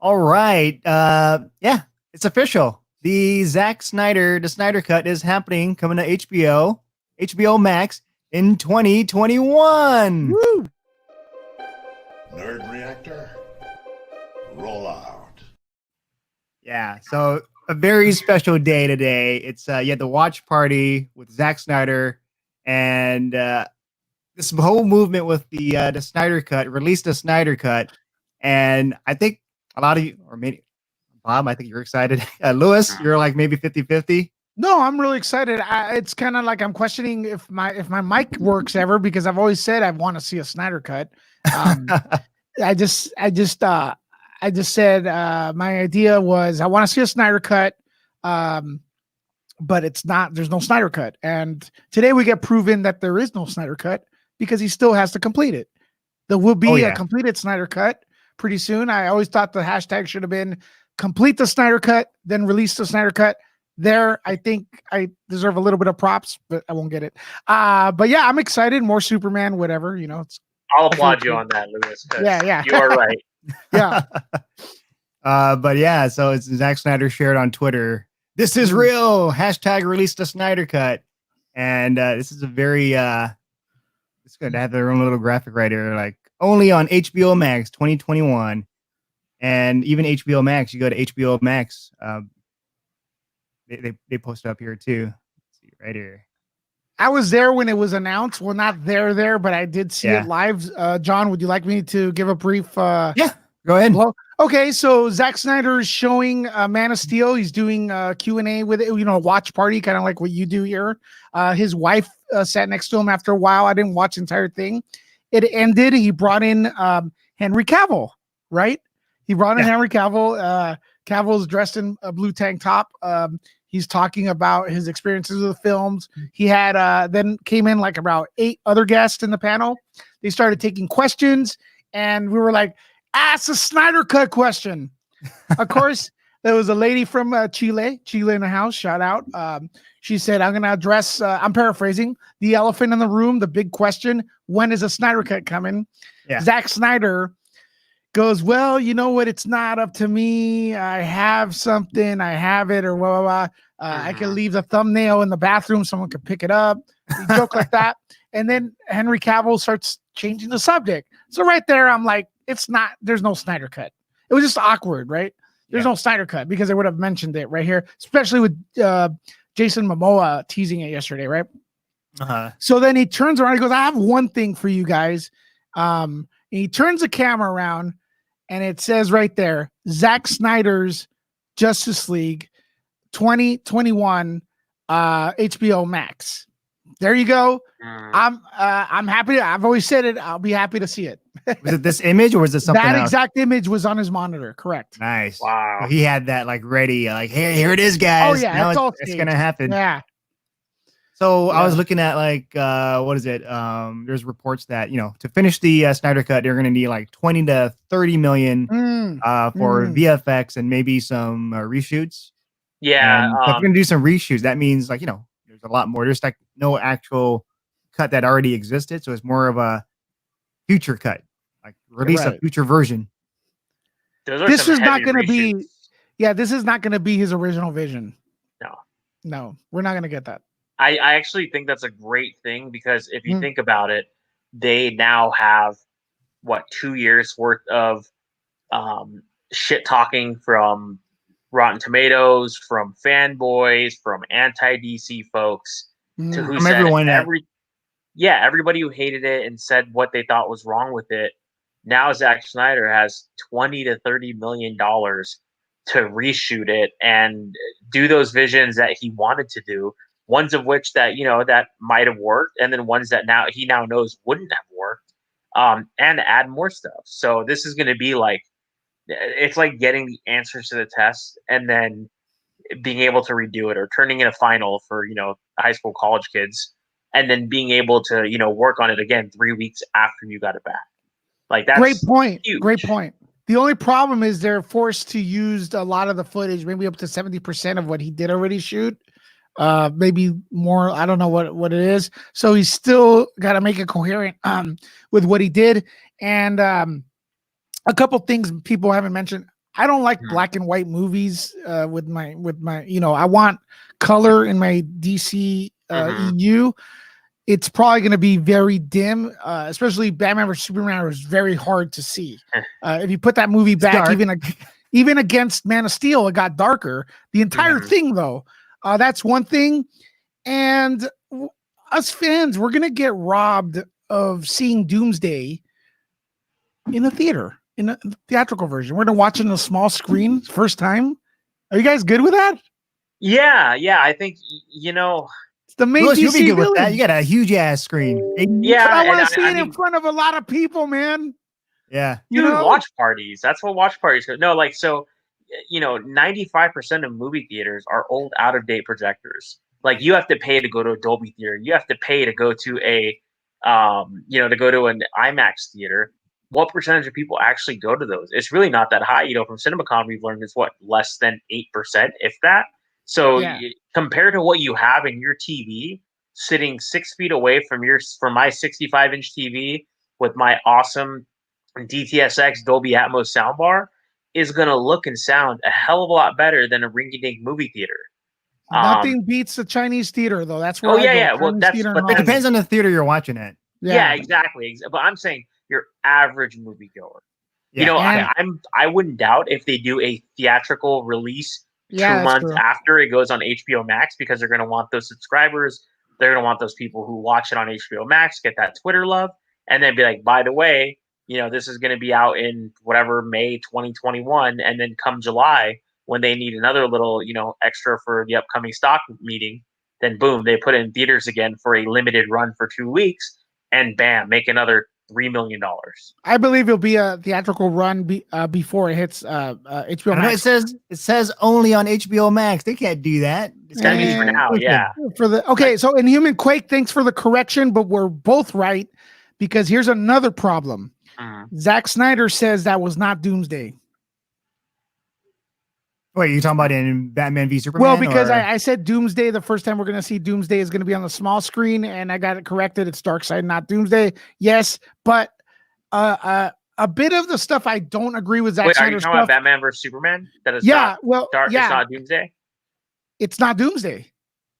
All right. Yeah, it's official. The Zack Snyder, the Snyder Cut is happening, coming to HBO Max in 2021. Woo! Nerd Reactor, roll out. Yeah, so a very special day today. It's you had the watch party with Zack Snyder and this whole movement with the Snyder Cut, released the Snyder Cut, and I think a lot of you, or maybe Bob, I think you're excited. Lewis, you're like maybe 50-50. No, I'm really excited. It's kind of like I'm questioning if my mic works ever, because I've always said I want to see a Snyder cut. I just said my idea was I want to see a Snyder cut, but it's not. There's no Snyder cut, and today we get proven that there is no Snyder cut because he still has to complete it. There will be a completed Snyder cut pretty soon. I always thought the hashtag should have been complete the Snyder cut, then release the Snyder cut. There, I think I deserve a little bit of props, but I won't get it. But yeah, I'm excited. More Superman, whatever, it's. I'll applaud you on that, Lewis. Yeah. You are right. Yeah. But yeah, so it's Zack Snyder shared on Twitter. This is real. Hashtag release the Snyder Cut. And this is a very it's going to have their own little graphic right here, like only on HBO Max 2021. And even HBO Max, you go to HBO Max, they post up here too. Let's see right here. I was there when it was announced. Well, not there, but I did see it live. John, would you like me to give a brief? Yeah, go ahead. Okay, so Zack Snyder is showing Man of Steel. He's doing Q&A with it, a watch party, kind of like what you do here. His wife sat next to him after a while. I didn't watch the entire thing. It ended. He brought in Henry Cavill, right? He brought in Henry Cavill. Cavill's dressed in a blue tank top. He's talking about his experiences with the films. He had then came in like about 8 other guests in the panel. They started taking questions, and we were like, ask a Snyder Cut question. Of course, there was a lady from Chile in the house. Shout out. She said, I'm going to address, I'm paraphrasing, the elephant in the room, the big question. When is a Snyder Cut coming? Yeah. Zack Snyder goes, well, you know what? It's not up to me. I have something. I have it, or blah, blah, blah. I can leave the thumbnail in the bathroom. Someone could pick it up. You joke like that. And then Henry Cavill starts changing the subject. So right there, I'm like, there's no Snyder Cut. It was just awkward, right? There's no Snyder Cut because they would have mentioned it right here, especially with Jason Momoa teasing it yesterday, right? So then he turns around, he goes, I have one thing for you guys. And he turns the camera around, and it says right there, Zack Snyder's Justice League 2021 HBO Max. There you go. I'm happy. I've always said it. I'll be happy to see it. Was it this image, or was it something that else? Exact image was on his monitor? Correct. Nice. Wow. So he had that like ready, like here it is, guys. Oh yeah, it's gonna happen. Yeah. So I was looking at like what is it? There's reports that to finish the Snyder Cut, they're gonna need like 20 to 30 million for VFX and maybe some reshoots. Yeah. So if you're gonna do some reshoots, that means like there's a lot more. There's like no actual cut that already existed, so it's more of a future cut, like release a future version. This is not going to be. Yeah, this is not going to be his original vision. No, we're not going to get that. I actually think that's a great thing, because if you think about it, they now have 2 years worth of shit talking from Rotten Tomatoes, from fanboys, from anti-DC folks, to who said everyone everybody who hated it and said what they thought was wrong with it. Now Zack Snyder has $20 to $30 million to reshoot it and do those visions that he wanted to do. Ones of which that that might have worked, and then ones that he now knows wouldn't have worked, and add more stuff. So this is going to be like, it's like getting the answers to the test and then being able to redo it, or turning in a final for high school, college kids, and then being able to work on it again 3 weeks after you got it back. Like, that's great point. Huge. Great point. The only problem is they're forced to use a lot of the footage, maybe up to 70% of what he did already shoot. Maybe more. I don't know what it is. So he's still got to make it coherent with what he did. And a couple things people haven't mentioned. I don't like black and white movies with my I want color in my DC EU. It's probably going to be very dim, especially Batman vs Superman was very hard to see. If you put that movie back, even against Man of Steel, it got darker. The entire thing, though, that's one thing. And us fans, we're going to get robbed of seeing Doomsday in a theater, in a theatrical version. We're going to watch it on a small screen first time. Are you guys good with that? Yeah. I think, it's the main Louis, you'll be DC good with villain. that. You got a huge ass screen. Yeah, I want to see it in front of a lot of people, man. Yeah. Watch parties. That's what watch parties are. No, 95% of movie theaters are old, out of date projectors. Like, you have to pay to go to a Dolby theater. You have to pay to go to to go to an IMAX theater. What percentage of people actually go to those? It's really not that high. From CinemaCon, we've learned it's less than 8%, if that. So compared to what you have in your TV, sitting 6 feet away from my 65-inch TV with my awesome DTSX Dolby Atmos soundbar, is going to look and sound a hell of a lot better than a rinky-dink movie theater. Nothing beats the Chinese theater, though. That's where Well, it depends on the theater you're watching it. Yeah, exactly. But I'm saying your average moviegoer. Yeah. I wouldn't doubt if they do a theatrical release 2 months after it goes on HBO Max, because they're going to want those subscribers. They're going to want those people who watch it on HBO Max, get that Twitter love, and then be like, by the way, this is going to be out in whatever, May 2021. And then come July, when they need another little, extra for the upcoming stock meeting, then boom, they put it in theaters again for a limited run for 2 weeks, and bam, make another $3 million. I believe it'll be a theatrical run before it hits HBO Max. It says only on HBO Max. They can't do that. It's gotta be for now, yeah. So Inhuman Quake, thanks for the correction, but we're both right, because here's another problem. Zack Snyder says that was not Doomsday. Wait, you talking about in Batman v Superman? Well, because I said Doomsday the first time we're going to see Doomsday is going to be on the small screen, and I got it corrected. It's Darkseid, not Doomsday. Yes, but a bit of the stuff I don't agree with Zack Snyder. Are you talking about Batman versus Superman? That is it's not Doomsday? It's not Doomsday.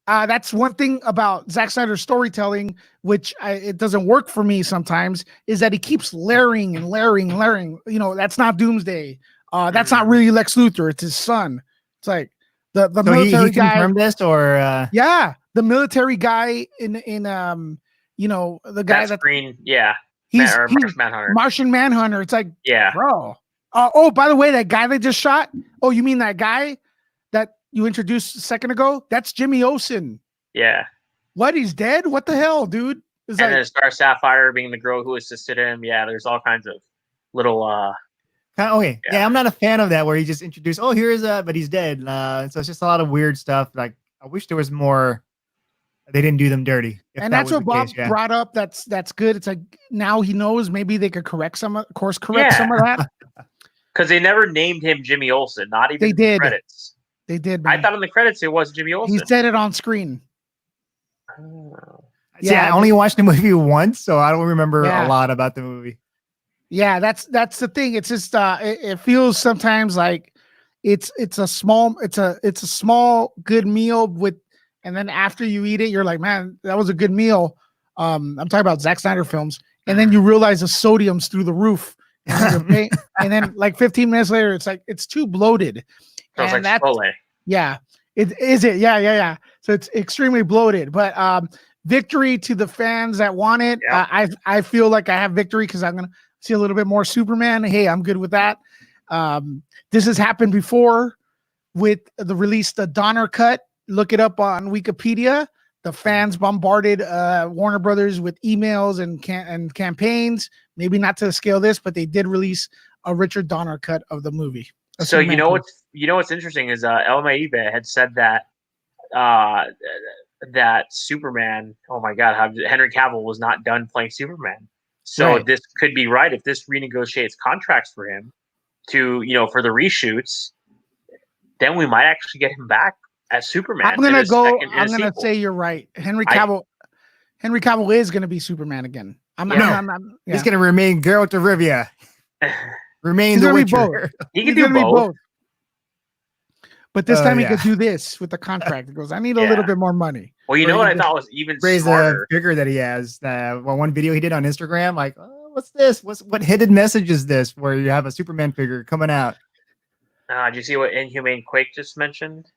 That's one thing about Zack Snyder's storytelling, which it doesn't work for me sometimes, is that he keeps layering and layering and layering. That's not Doomsday. That's not really Lex Luthor. It's his son. It's like the military guy. Confirmed this, or the military guy in the guy that's green. He's Martian Manhunter. Martian Manhunter. It's like, yeah, bro. By the way, that guy they just shot. Oh, you mean that guy that you introduced a second ago? That's Jimmy Olsen. Yeah. What? He's dead? What the hell, dude? And then Star Sapphire being the girl who assisted him. Yeah, there's all kinds of little. Okay. Yeah, I'm not a fan of that where he just introduced, but he's dead. So it's just a lot of weird stuff. Like, I wish there was more. They didn't do them dirty. And that's what Bob brought up. That's good. It's like, now he knows maybe they could correct some of that. Because they never named him Jimmy Olsen. Not even in the credits. They did. Man. I thought in the credits it was Jimmy Olsen. He said it on screen. I only watched the movie once, so I don't remember a lot about the movie. Yeah, that's the thing. It's just it feels sometimes like it's a small good meal with, and then after you eat it, you're like, man, that was a good meal. I'm talking about Zack Snyder films, and then you realize the sodium's through the roof, and then like 15 minutes later, it's like it's too bloated. Sounds like Chipotle. Yeah, it is. Yeah. So it's extremely bloated, but victory to the fans that want it. Yeah. I feel like I have victory because I'm gonna see a little bit more Superman. Hey, I'm good with that. This has happened before with the release, the Donner cut. Look it up on Wikipedia. The fans bombarded Warner Brothers with emails and campaigns. Maybe not to the scale of this, but they did release a Richard Donner cut of the movie. So what's interesting is El Maibe had said that that Superman. Oh my God, how Henry Cavill was not done playing Superman. So this could be right if this renegotiates contracts for him to, for the reshoots, then we might actually get him back as Superman. I'm gonna say you're right. Henry Cavill is gonna be Superman again. He's gonna remain Geralt of Rivia. Remain He's the gonna be both. Witcher. He He's can do gonna be both. But this time he yeah. could do this with the contract. He goes, I need a Yeah. little bit more money. Well, you Or know he what I can thought was even Raise the smarter. figure that he has. One video he did on Instagram, like, oh, what's this? What hidden message is this? Where you have a Superman figure coming out. Did you see what Inhumane Quake just mentioned?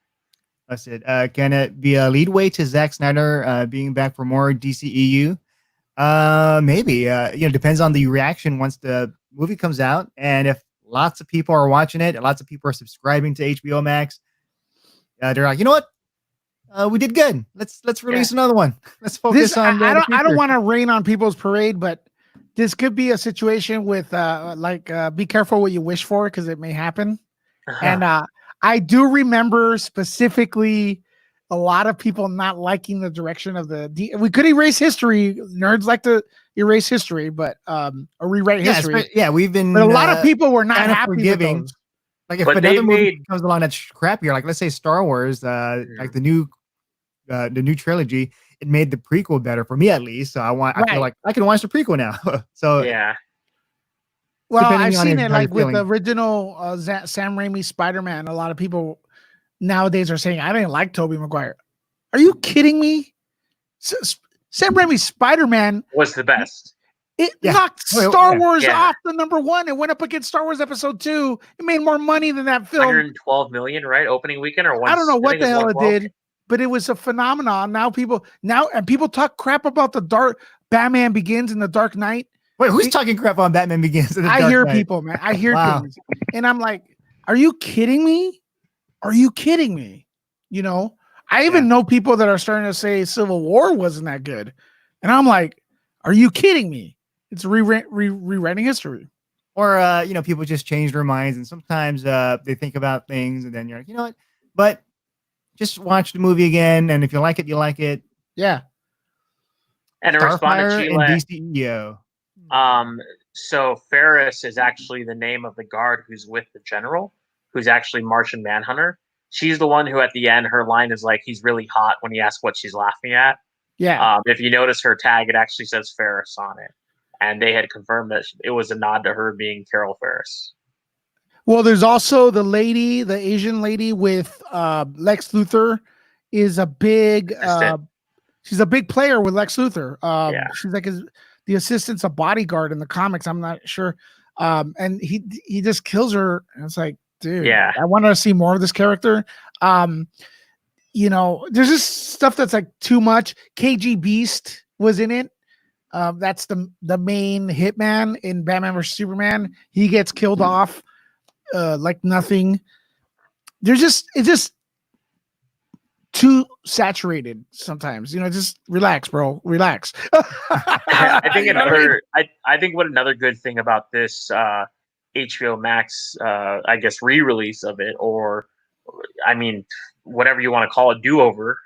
I said, can it be a leadway to Zack Snyder being back for more DCEU? Maybe. Depends on the reaction once the movie comes out, and if lots of people are watching it, and lots of people are subscribing to HBO Max, they're like, you know what? We did good. Let's release another one. Let's focus on I the don't future. want to rain on people's parade, but this could be a situation with be careful what you wish for because it may happen. And I do remember specifically a lot of people not liking the direction of we could erase history. Nerds like to erase history, but or rewrite history. We've been. But a lot of people were not kind of happy forgiving. with those. Like if But another they movie made- comes along that's crappier, like let's say Star Wars, like the new trilogy, it made the prequel better for me at least. So I feel like I can watch the prequel now. So yeah. Well, depending I've on seen how it you're like with the feeling. original Sam Raimi Spider-Man. A lot of people nowadays are saying, I didn't like Tobey Maguire. Are you kidding me? Sam Raimi's Spider-Man Was the best. It Yeah. knocked Oh, Star yeah. Wars Yeah. off the #1. It went up against Star Wars Episode 2. It made more money than that film. 112 million, right? Opening weekend or one? I don't know I what think the it's hell it 112. did, but it was a phenomenon. Now people talk crap about the Dark Batman Begins and the Dark Knight. Wait, who's talking crap on Batman Begins? And the I Dark hear Knight? people, man. I hear Wow. things, and I'm like, "Are you kidding me? Are you kidding me?" You know, I even know people that are starting to say Civil War wasn't that good, and I'm like, "Are you kidding me?" It's rewriting history. Or people just change their minds, and sometimes they think about things, and then you're like, you know what? But just watch the movie again, and if you like it, you like it. Yeah. And to respond to Starfire and Chile, DCEO. so Ferris is actually the name of the guard who's with the general, who's actually Martian Manhunter. She's the one who at the end, her line is like, he's really hot when he asks what she's laughing at. Yeah. If you notice her tag, it actually says Ferris on it. And they had confirmed that it was a nod to her being Carol Ferris. Well, there's also the Asian lady with Lex Luthor is a big she's a big player with Lex Luthor. She's like the assistant's a bodyguard in the comics. I'm not sure. And he just kills her. And it's like, dude, I want to see more of this character. There's just stuff that's like too much. KG Beast was in it. That's the main hitman in Batman vs Superman. He gets killed off like nothing. It's just too saturated sometimes. Just relax, bro. Relax. I think what another good thing about this HBO Max, I guess, re-release of it, or I mean, whatever you want to call it, do-over,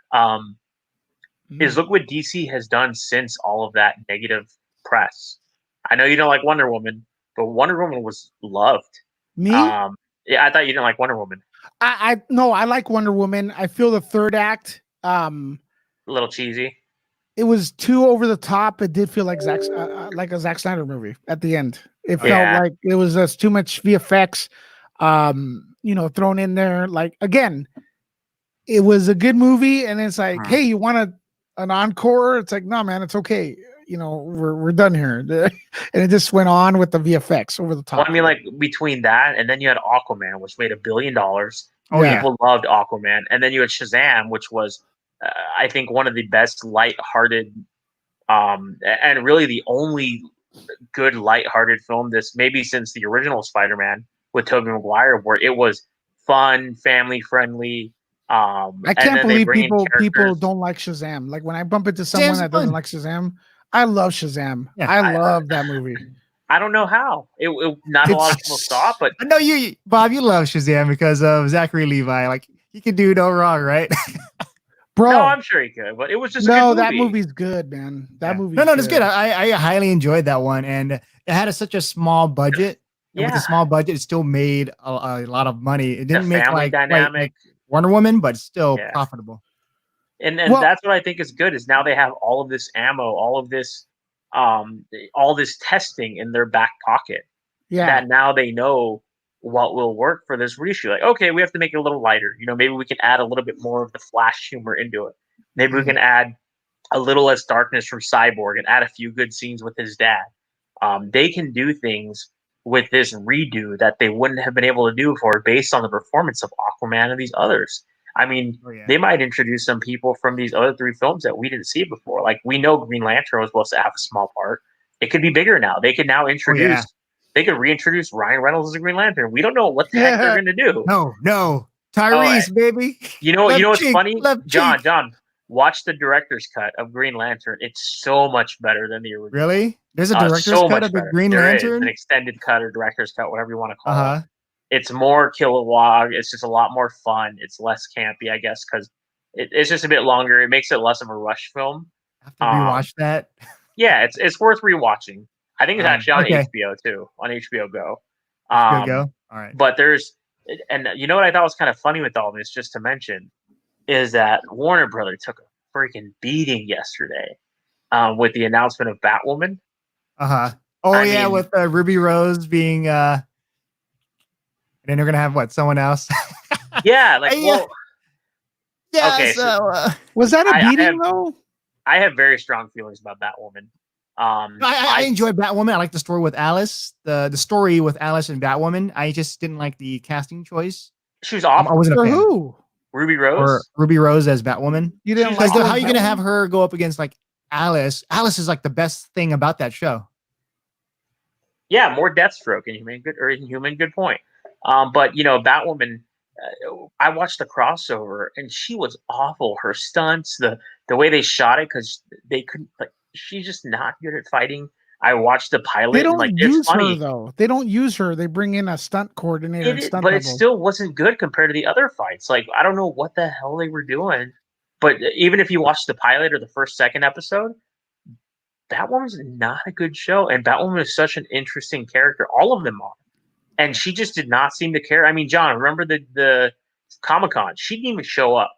is look what DC has done since all of that negative press. I know you don't like Wonder Woman, but Wonder Woman was loved. Me? I thought you didn't like Wonder Woman. No, I like Wonder Woman. I feel the third act, a little cheesy. It was too over the top. It did feel like a Zack Snyder movie at the end. It felt like it was just too much VFX, thrown in there. Like, again, it was a good movie, and it's like, hey, you want an encore? It's like, no, man, it's okay. We're done here. And it just went on with the VFX over the top. Well, I mean, like, between that and then you had Aquaman, which made $1 billion. People loved Aquaman. And then you had Shazam, which was, I think, one of the best lighthearted, and really the only good lighthearted film maybe since the original Spider-Man with Tobey Maguire, where it was fun, family friendly. I can't believe people don't like Shazam. Like, when I bump into someone that doesn't like Shazam, I love Shazam. Yeah, I love that movie. I don't know how. Not a lot of people saw it, but I know you, Bob. You love Shazam because of Zachary Levi. Like, he can do no wrong, right? Bro, no, I'm sure he could, but it was just a good movie. That movie's good, man. That movie. No, it's good. I highly enjoyed that one, and it had such a small budget. And with a small budget, it still made a lot of money. It didn't make like Wonder Woman, but still profitable. And that's what I think is good is now they have all of this ammo, all of this, all this testing in their back pocket. Yeah. that now they know what will work for this reshoot. Like, okay, we have to make it a little lighter. Maybe we can add a little bit more of the Flash humor into it. Maybe we can add a little less darkness from Cyborg and add a few good scenes with his dad. They can do things with this redo that they wouldn't have been able to do before based on the performance of Aquaman and these others. I mean, they might introduce some people from these other 3 films that we didn't see before. Like, we know Green Lantern was supposed to have a small part. It could be bigger now. They could now introduce, they could reintroduce Ryan Reynolds as a Green Lantern. We don't know what the heck they're going to do. No. Tyrese, baby. You know what's funny? John, watch the director's cut of Green Lantern. It's so much better than the original. Really? There's a director's cut of the Green Lantern? There is an extended cut or director's cut, whatever you want to call it. It's more Kilowog. It's just a lot more fun. It's less campy, I guess, because it's just a bit longer. It makes it less of a rush film. I have to rewatch that. Yeah, it's worth rewatching. I think it's actually on HBO too, on HBO Go. HBO Go? All right. But and you know what I thought was kind of funny with all this, just to mention, is that Warner Brothers took a freaking beating yesterday with the announcement of Batwoman. I mean, with Ruby Rose being and then they're gonna have someone else. Yeah, like okay. So was that a beating though? I have very strong feelings about Batwoman. I enjoy Batwoman. I like the story with Alice. The story with Alice and Batwoman. I just didn't like the casting choice. She was awful. I wasn't a fan. Who? Ruby Rose. Or Ruby Rose as Batwoman. You didn't like how are you gonna have her go up against Alice? Alice is the best thing about that show. Yeah, more Deathstroke in Human. Good point. But Batwoman. I watched the crossover and she was awful. Her stunts, the way they shot it, because they couldn't. She's just not good at fighting. I watched the pilot. They don't use her though. They don't use her. They bring in a stunt coordinator. It still wasn't good compared to the other fights. I don't know what the hell they were doing. But even if you watch the pilot or the second episode, Batwoman's not a good show. And Batwoman is such an interesting character. All of them are. And she just did not seem to care. I mean, John, remember the Comic-Con? She didn't even show up.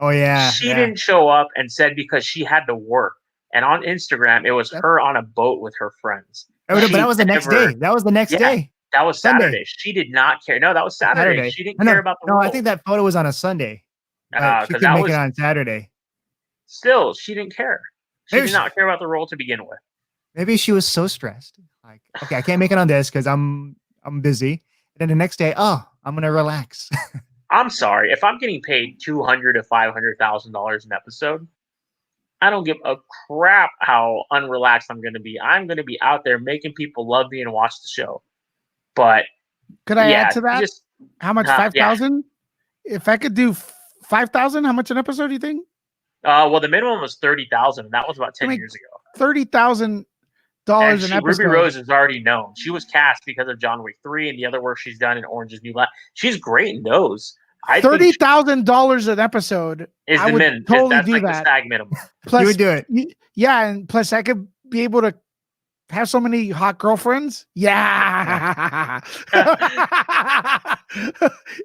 Oh, yeah. She didn't show up and said because she had to work. And on Instagram, it was her on a boat with her friends. But that was the next day. That was the next day. That was Saturday. She did not care. No, that was Saturday. She didn't care about the role. I think that photo was on a Sunday. She couldn't make it on Saturday. Still, she didn't care. She did not care about the role to begin with. Maybe she was so stressed. Okay, I can't make it on this because I'm busy. And then the next day, I'm gonna relax. I'm sorry. If I'm getting paid $200,000 to $500,000 an episode, I don't give a crap how unrelaxed I'm going to be. I'm going to be out there making people love me and watch the show. But could I add to that? How much? 5,000? Yeah. If I could do 5,000, how much an episode do you think? Well, the minimum was 30,000, and that was about 10 years ago. $30,000 an episode. Ruby Rose is already known. She was cast because of John Wick 3 and the other work she's done in Orange is New Black. She's great in those. $30,000 an episode. Is I the min? Totally that's do like that. The stag minimum. Plus, you would do it. Yeah, and plus I could be able to have so many hot girlfriends. Yeah.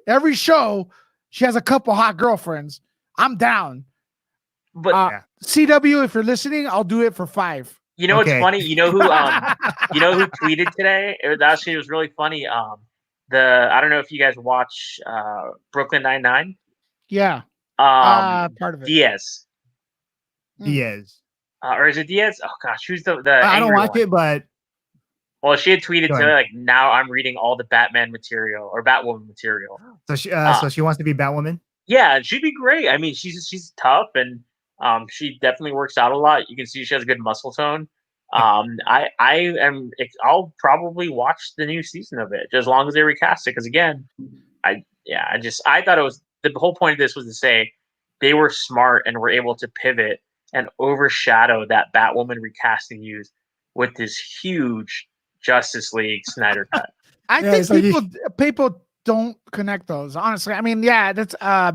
Every show, she has a couple hot girlfriends. I'm down. But CW, if you're listening, I'll do it for 5. You know what's funny? You know who tweeted today? It was really funny. I don't know if you guys watch Brooklyn Nine-Nine. Yeah. Part of it. Diaz. Or is it Diaz? Oh gosh, who's the I don't watch it, but she had tweeted today now I'm reading all the Batman material or Batwoman material. So she wants to be Batwoman? Yeah, she'd be great. I mean, she's tough and she definitely works out a lot. You can see she has a good muscle tone. I'll probably watch the new season of it as long as they recast it. Because again, I thought it was the whole point of this was to say they were smart and were able to pivot and overshadow that Batwoman recasting news with this huge Justice League Snyder cut. I think people don't connect those. Honestly, I mean, that's I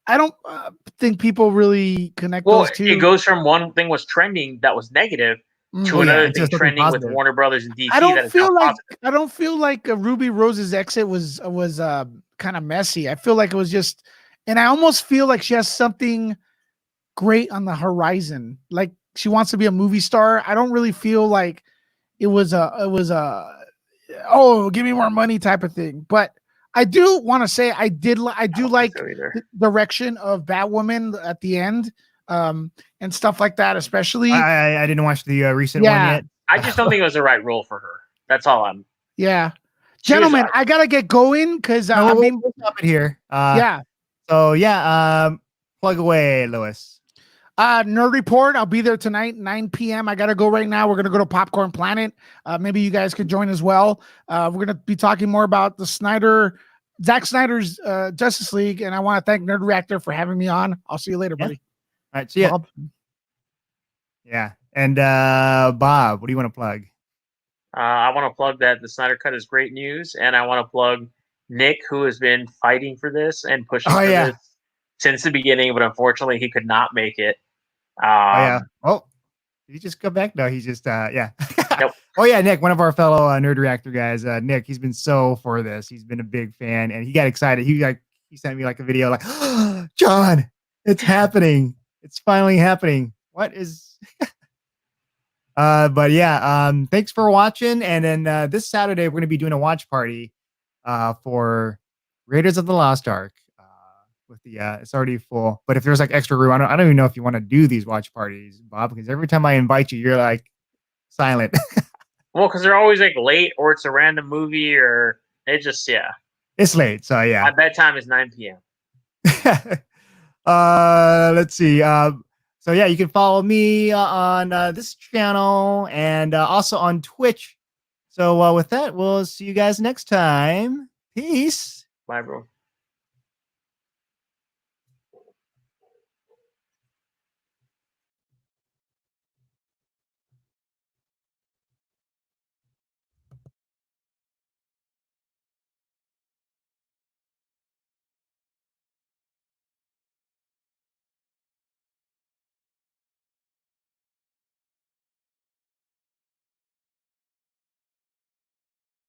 don't think people really connect those two. It goes from one thing was trending that was negative to another thing trending with Warner Brothers and DC. I don't feel like Ruby Rose's exit was kind of messy. I feel like it was just, and I almost feel like she has something great on the horizon. Like she wants to be a movie star. I don't really feel like it was oh, give me more money type of thing. But I do want to say I do don't like think so either. the direction of Batwoman at the end, and stuff like that, especially. I didn't watch the recent one Yeah. yet. I just don't think it was the right role for her. That's all I'm. Yeah, She was- gentlemen, I gotta get going because No, I we'll, mean, we'll stop it here. yeah. So yeah, plug away, Lewis. Nerd Report. I'll be there tonight, 9 p.m. I gotta go right now. We're gonna go to Popcorn Planet. Maybe you guys could join as well. We're gonna be talking more about Zack Snyder's Justice League, and I want to thank Nerd Reactor for having me on. I'll see you later, Yeah. buddy. All right, see ya. Bob. Yeah, and Bob, what do you want to plug? I want to plug that the Snyder Cut is great news, and I want to plug Nick, who has been fighting for this and pushing for this since the beginning, but unfortunately he could not make it. Oh, did he just come back? No, he's just yeah. Nope. Oh yeah, Nick, one of our fellow Nerd Reactor guys. Nick, he's been so for this. He's been a big fan, and he got excited. He sent me like a video, like, oh, John, it's happening. It's finally happening. What is? But yeah, thanks for watching. And then this Saturday we're gonna be doing a watch party for Raiders of the Lost Ark. With the it's already full. But if there's like extra room, I don't even know if you want to do these watch parties, Bob, because every time I invite you, you're like silent. Well, because they're always like late, or it's a random movie, or it just It's late, so yeah. My bedtime is 9 p.m. Let's see. So yeah, you can follow me on this channel and also on Twitch. So with that, we'll see you guys next time. Peace. Bye, bro.